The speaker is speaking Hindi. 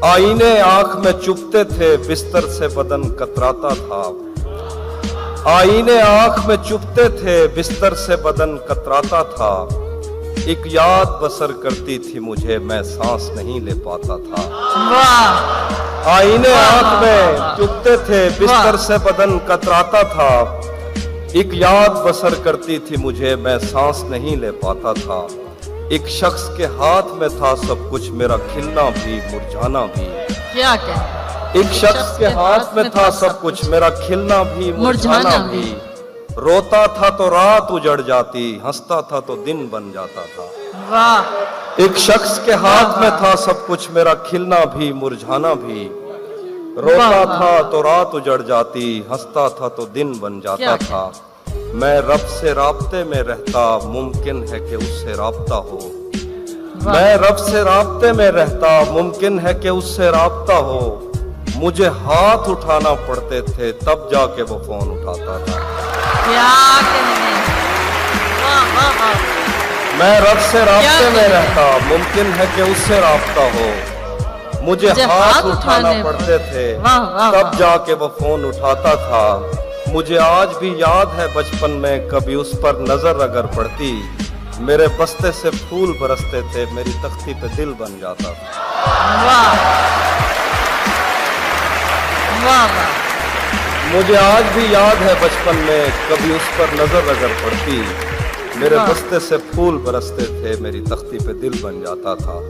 आईने आंख में चुभते थे, बिस्तर से बदन कतराता था। आईने आंख में चुभते थे, बिस्तर से बदन कतराता था। एक याद बसर करती थी मुझे, मैं सांस नहीं ले पाता था। वाह आईने आंख में चुभते थे, बिस्तर से बदन कतराता था। एक याद बसर करती थी मुझे, मैं सांस नहीं ले पाता था। एक शख्स के हाथ में था सब कुछ, मेरा खिलना भी मुरझाना भी। क्या क्या एक शख्स के हाथ में था सब कुछ, मेरा खिलना भी मुरझाना भी। रोता था तो रात उजड़ जाती, हंसता था तो दिन बन जाता था। वाह एक शख्स के हाथ में था सब कुछ, मेरा खिलना भी मुरझाना भी। रोता था तो रात उजड़ जाती, हंसता था तो दिन बन जाता था। मैं रब से राब्ते में रहता, मुमकिन है कि उससे राब्ता हो। मैं रब से राब्ते में रहता, मुमकिन है कि उससे राब्ता हो। मुझे हाथ उठाना पड़ते थे, तब जाके वो फोन उठाता था। क्या कहने वाह वाह वाह मैं रब से राब्ते में रहता, मुमकिन है कि उससे राब्ता हो। मुझे हाथ उठाना पड़ते थे, तब जाके वो फोन उठाता था। मुझे आज भी याद है बचपन में, कभी उस पर नजर अगर पड़ती, मेरे बस्ते से फूल बरसते थे, मेरी तख्ती पे दिल बन जाता था। वाह वाह वाह मुझे आज भी याद है बचपन में, कभी उस पर नजर अगर पड़ती, मेरे बस्ते से फूल बरसते थे, मेरी तख्ती पे दिल बन जाता था।